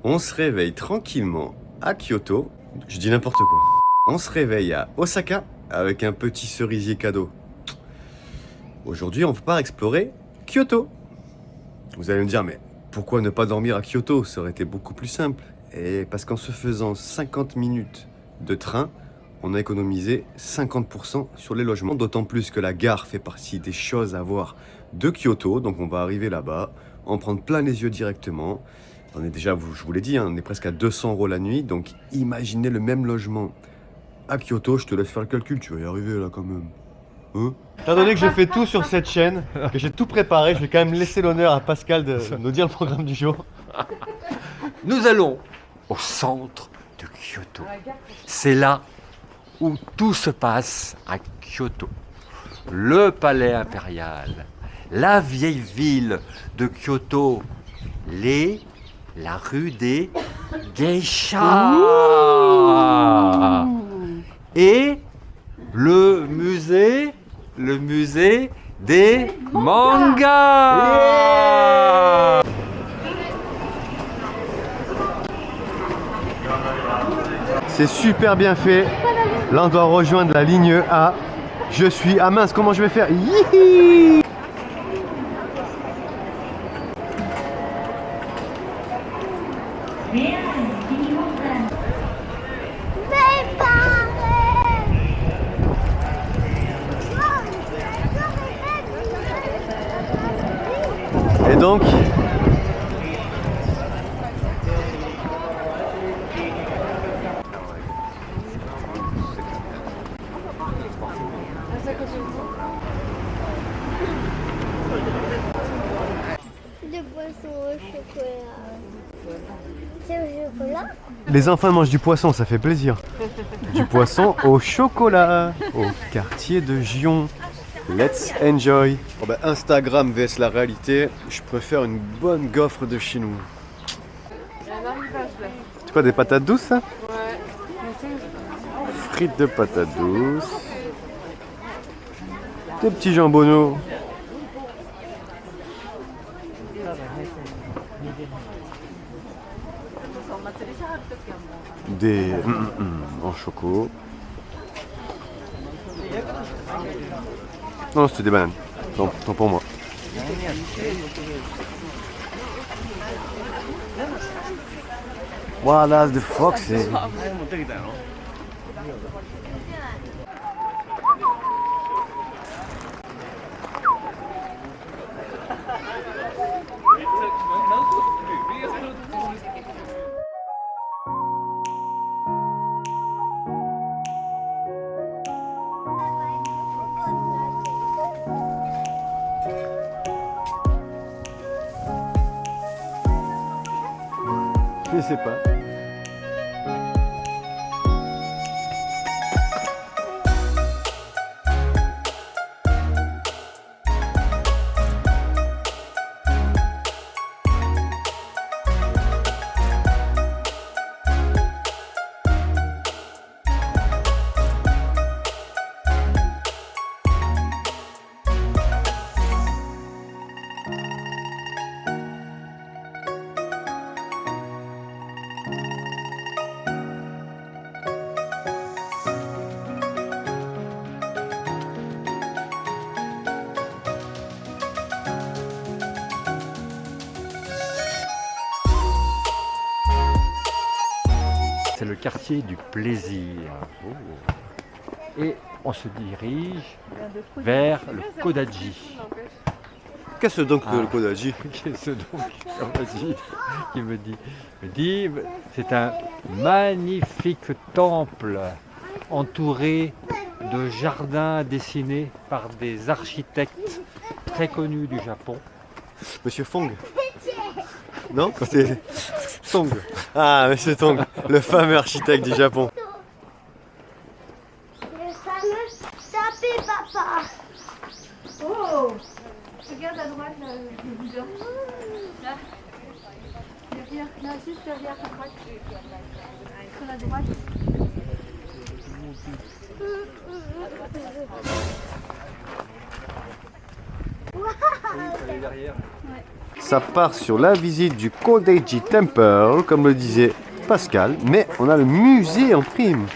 On se réveille tranquillement à Kyoto. Je dis n'importe quoi. On se réveille à Osaka avec un petit cerisier cadeau. Aujourd'hui, on part explorer Kyoto. Vous allez me dire, mais pourquoi ne pas dormir à Kyoto? Ça aurait été beaucoup plus simple. Et parce qu'en se faisant 50 minutes de train, on a économisé 50% sur les logements. D'autant plus que la gare fait partie des choses à voir de Kyoto. Donc on va arriver là-bas, en prendre plein les yeux directement. On est déjà, je vous l'ai dit, on est presque à 200 € la nuit. Donc imaginez le même logement à Kyoto. Je te laisse faire le calcul, tu vas y arriver là quand même. Hein? Étant donné que je fais tout sur cette chaîne, que j'ai tout préparé, je vais quand même laisser l'honneur à Pascal de nous dire le programme du jour. Nous allons au centre de Kyoto. C'est là où tout se passe à Kyoto. Le palais impérial, la vieille ville de Kyoto, la rue des geishas et le musée des mangas. C'est super bien fait. Là, on doit rejoindre la ligne A. Je suis... Ah mince, comment je vais faire? Yihi! Et donc... Du poisson au chocolat. C'est au chocolat? Les enfants mangent du poisson, ça fait plaisir. Du poisson au chocolat, au quartier de Gion. Let's enjoy. Oh bah, Instagram vs la réalité, je préfère une bonne gaufre de chez nous. C'est quoi, des patates douces ça? Ouais. Frites de patates douces. Des petits jambonneaux. Des en choco. Non, c'était des bananes. Tant pour moi. Voilà, the fox. Je sais pas. C'est le quartier du plaisir. Et on se dirige vers le Kodaji. Qu'est-ce donc que le Kodaji? Qu'est-ce donc? Vas-y, qui me dit, c'est un magnifique temple entouré de jardins dessinés par des architectes très connus du Japon. Monsieur Fong? Non? C'est Tong. Ah, Monsieur Tong, le fameux architecte du Japon. Le fameux tapis papa. Oh! Regarde à droite, là, le bidon. Là. Derrière, là, juste derrière à droite. Sur la droite. Oui, derrière. Ouais. Ça part sur la visite du Kodaiji Temple, comme le disait Pascal, mais on a le musée en prime.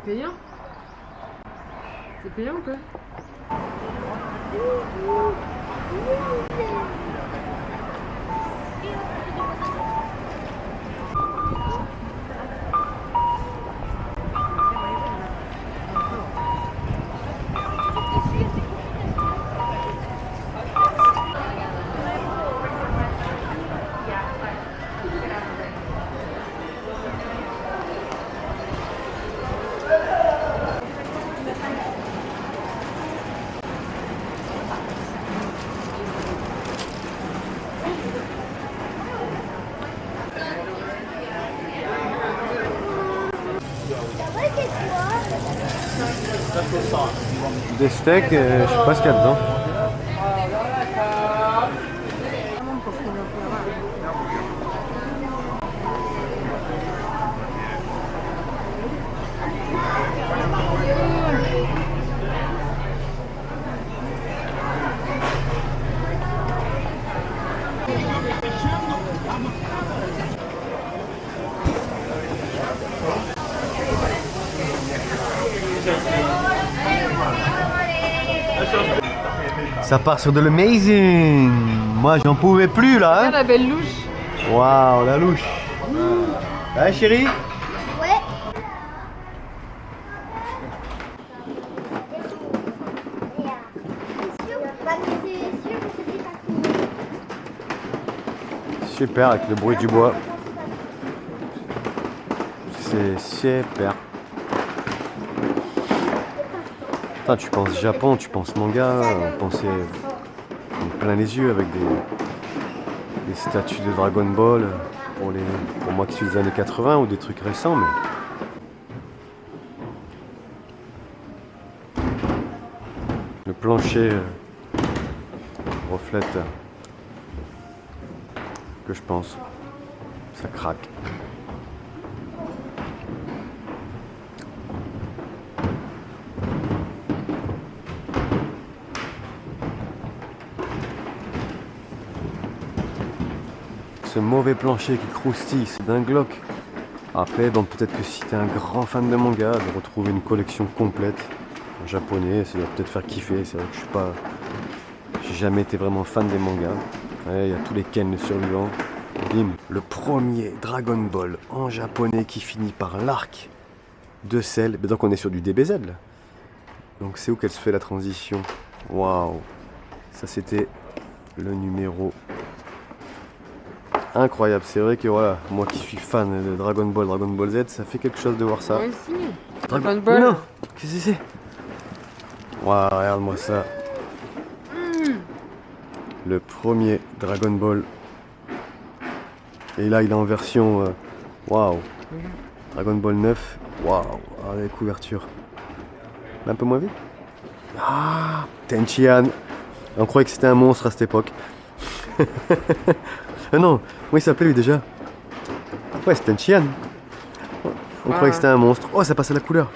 C'est payant? C'est payant ou quoi? Des steaks, je sais pas ce qu'il y a dedans. Ça part sur de l'amazing. Moi, j'en pouvais plus là. Regarde la belle louche. Waouh, la louche. Hein, chérie? Ouais. Super, avec le bruit du bois. C'est super. Putain, tu penses Japon, tu penses manga, on pensait plein les yeux avec des statues de Dragon Ball pour moi qui suis des années 80 ou des trucs récents, mais le plancher reflète que je pense, ça craque. Ce mauvais plancher qui croustille, c'est d'un Glock. Après, donc peut-être que si t'es un grand fan de manga, de retrouver une collection complète en japonais, ça va peut-être faire kiffer. C'est vrai que j'ai jamais été vraiment fan des mangas. Ouais, il y a tous les Ken, les survivants. Bim, le premier Dragon Ball en japonais qui finit par l'arc de Cell. Donc on est sur du DBZ là. Donc c'est où qu'elle se fait la transition. Waouh, ça c'était le numéro. Incroyable, c'est vrai que voilà, moi qui suis fan de Dragon Ball Z, ça fait quelque chose de voir ça. Moi aussi. Dragon Ball. Non, qu'est-ce que c'est? Waouh, regarde-moi ça. Le premier Dragon Ball. Et là, il est en version. Waouh. Dragon Ball 9. Waouh, regardez la couverture. Un peu moins vite. Ah, Tenchian. On croyait que c'était un monstre à cette époque. Ah non, comment il s'appelait lui déjà? Ouais, c'était Tenchian. On croyait que c'était un monstre. Oh, ça passe à la couleur.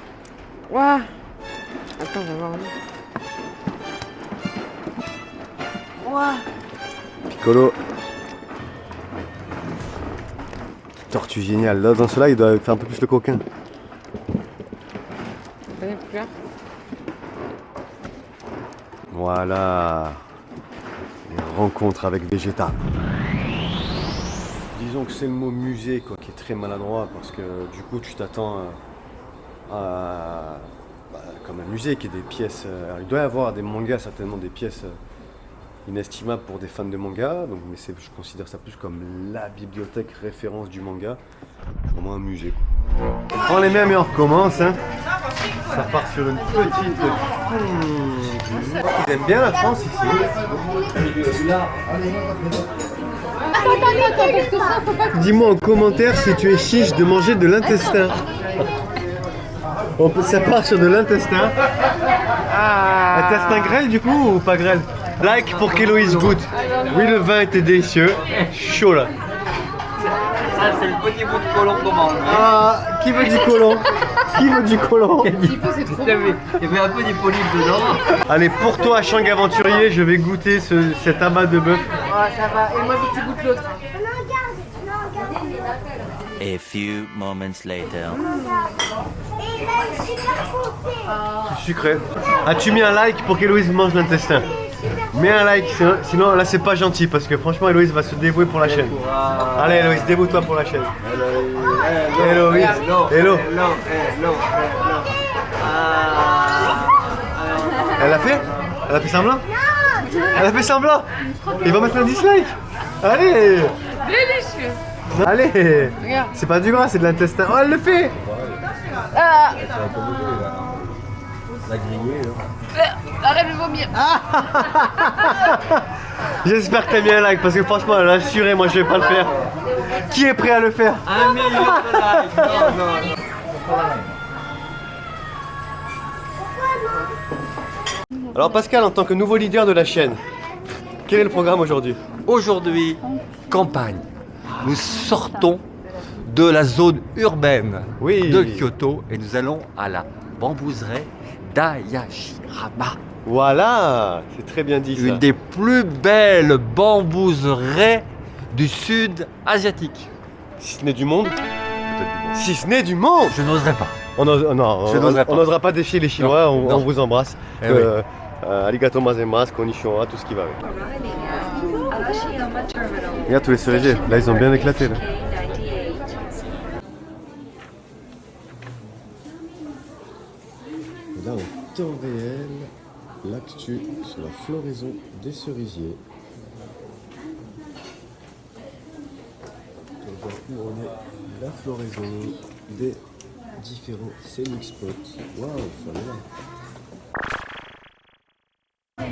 Ouah. Attends, on va voir. Ouah. Piccolo. Tortue géniale. Là, dans cela, il doit faire un peu plus le coquin. T'as les couleurs? Voilà. Les rencontres avec Vegeta. Disons que c'est le mot musée quoi, qui est très maladroit parce que du coup tu t'attends à comme un musée qui est des pièces. Alors, il doit y avoir des mangas certainement des pièces inestimable pour des fans de manga, donc, mais je considère ça plus comme la bibliothèque référence du manga. Je suis vraiment amusé. On prend les mêmes et on recommence. Hein. Ça part sur une petite... Ils aiment bien la France ici. Dis-moi en commentaire si tu es chiche de manger de l'intestin. Ça part sur de l'intestin. Intestin grêle du coup ou pas grêle? Like pour qu'Héloïse goûte. Oui, le vin était délicieux. Chaud là. Ça, c'est le petit bout de colon qu'on mange. Ah, qui veut du colon? Qui veut du colon? Il y avait un peu des polypes dedans. Allez, pour toi, Shang aventurier, je vais goûter cet amas de bœuf. Ah, ça va. Et moi, vite, tu goûtes l'autre. A few moments later. Et là, je suis super contente. C'est sucré. As-tu mis un like pour qu'Héloïse mange l'intestin? Mets un like, sinon là c'est pas gentil parce que franchement Héloïse va se dévouer pour la chaîne. Allez Héloïse, dévoue-toi pour la chaîne. Héloïse, Hello. Elle l'a fait? Elle a fait semblant? Elle a fait semblant? Il va mettre un dislike. Allez. Délicieux. Allez. Regarde. C'est pas du gras, c'est de l'intestin. Oh elle le fait. Ah. La grillée là. Arrête de vomir. J'espère que t'as mis un like parce que franchement elle a assuré, moi je vais pas le faire. Qui est prêt à le faire? 1 million de likes. Non. Alors Pascal, en tant que nouveau leader de la chaîne, quel est le programme aujourd'hui? Aujourd'hui, campagne. Nous sortons de la zone urbaine Oui. de Kyoto et nous allons à la bambouserie d'Ayashirama. Voilà, c'est très bien dit ça. Une des plus belles bambouseries du sud asiatique. Si ce n'est du monde. Si ce n'est du monde. Je n'oserais pas. On n'osera pas défier les Chinois, Non, on non. vous embrasse. Eh oui. Arigato gozaimasu, konnichiwa, tout ce qui va avec. Regarde tous les cerisiers, là ils ont bien éclaté. Là. Là en temps réel, l'actu sur la floraison des cerisiers. On va couronner la floraison des différents scenic spots. Waouh, ça va.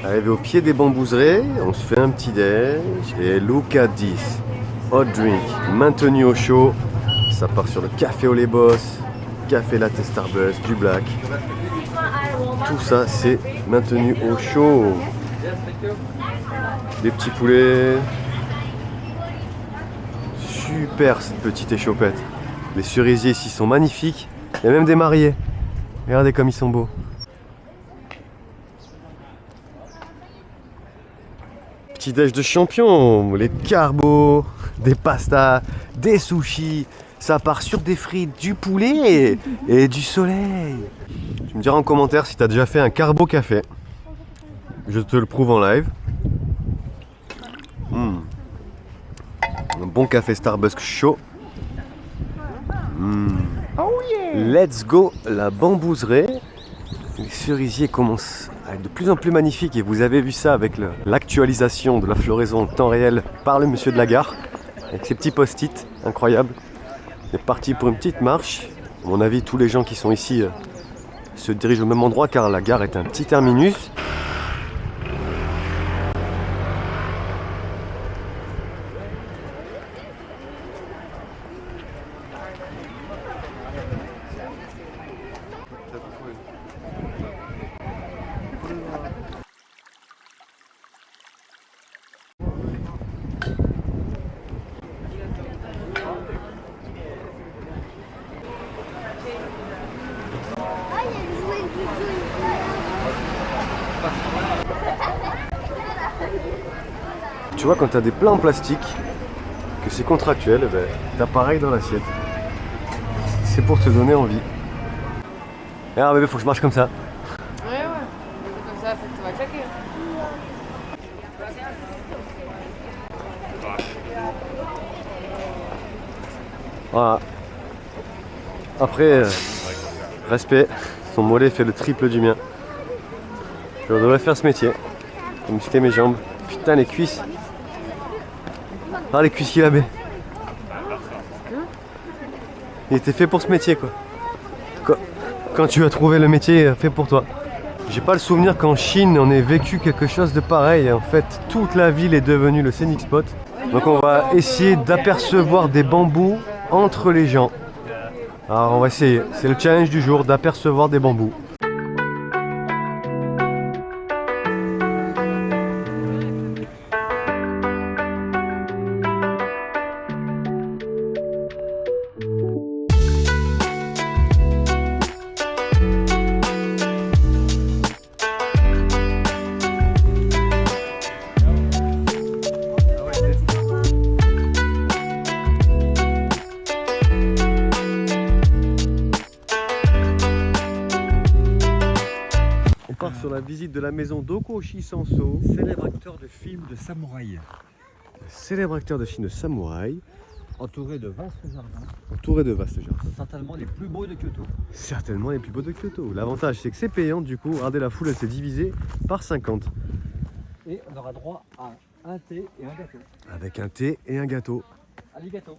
Arrivé au pied des bambouseraies, on se fait un petit déj et look at this. Hot drink, maintenu au chaud. Ça part sur le café au lait boss, café latte Starbucks, du black. Tout ça c'est maintenu au chaud. Des petits poulets. Super cette petite échoppette. Les cerisiers ici sont magnifiques. Il y a même des mariés. Regardez comme ils sont beaux. Petit déj de champion, les carbos, des pastas, des sushis. Ça part sur des frites, du poulet et du soleil. Tu me diras en commentaire si tu as déjà fait un carbo café. Je te le prouve en live. Un bon café Starbucks chaud. Let's go la bambouserie. Les cerisiers commencent à être de plus en plus magnifiques et vous avez vu ça avec l'actualisation de la floraison en temps réel par le monsieur de la gare. Avec ces petits post-it incroyables. On est parti pour une petite marche. À mon avis, tous les gens qui sont ici se dirigent au même endroit car la gare est un petit terminus. Ah, il y a le jouet du jeu. Tu vois, quand tu as des plats en plastique, que c'est contractuel, ben, t'as pareil dans l'assiette. C'est pour te donner envie. Et alors bébé, faut que je marche comme ça. Ouais. Comme ça, ça va claquer. Voilà. Après, respect, son mollet fait le triple du mien. Je devrais faire ce métier, pour muscler mes jambes. Putain, les cuisses. Ah, les cuisses qu'il avait. Il était fait pour ce métier, quoi. Quand tu as trouvé le métier fait pour toi. J'ai pas le souvenir qu'en Chine on ait vécu quelque chose de pareil. En fait, toute la ville est devenue le scenic spot. Donc on va essayer d'apercevoir des bambous entre les gens. Alors on va essayer. C'est le challenge du jour, d'apercevoir des bambous. Sur la visite de la maison d'Okoshi Sanso, Célèbre acteur de films de samouraï. célèbre acteur de film de samouraï, Entouré de vastes jardins. entouré de vastes jardins. Certainement les plus beaux de Kyoto. Certainement les plus beaux de Kyoto. L'avantage c'est que c'est payant, du coup, regardez la foule, elle s'est divisée par 50. Et on aura droit à un thé et un gâteau. Avec un thé et un gâteau. Allez, gâteau.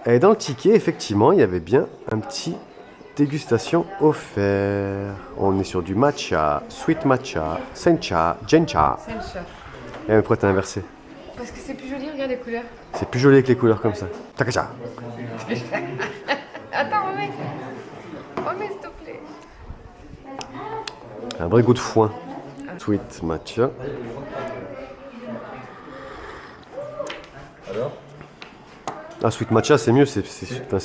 Et dans le ticket, effectivement, il y avait bien un petit dégustation offert. On est sur du matcha, sweet matcha, sencha, gencha. Sencha. Et pourquoi t'as inversé? Parce que c'est plus joli, regarde les couleurs. C'est plus joli avec les couleurs comme ça. Takacha. Attends, remets. Remets, s'il te plaît. Un vrai goût de foin. Sweet matcha. Alors? Ah, sweet matcha, c'est mieux, c'est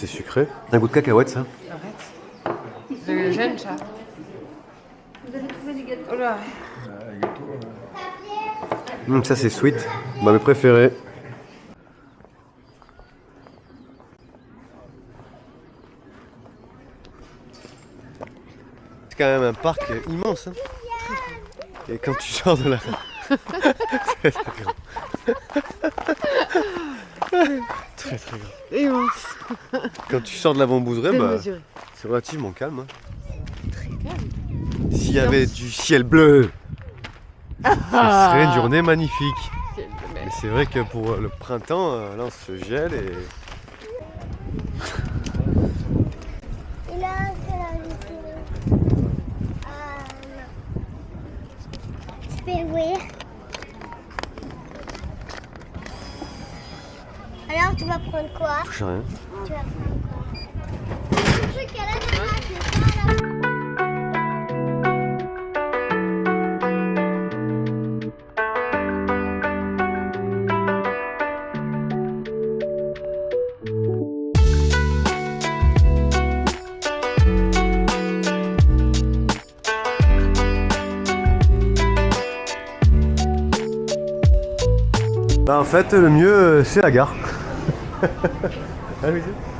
sucré. Un goût de cacahuète, ça. Arrête. Le jeune chat. Vous avez trouvé des gâteaux? Oh là. Ça, c'est sweet. Bah, mes préférés. C'est quand même un parc immense. Hein. Et quand tu sors de la... très très grand. Très très grand. Immense. Quand tu sors de la bambouserie, bah, Démesuré. c'est relativement calme. Hein. Très calme. S'il y avait du ciel bleu, ce serait une journée magnifique. Mais c'est vrai que pour le printemps, là on se gèle et... Il a fait la vidéo. Tu peux ouvrir. Alors tu vas prendre quoi? Je touche à rien. Tu vas prendre quoi? Je sais qu'elle a des mains, c'est ça là. Bah en fait le mieux c'est la gare. Ah oui, c'est...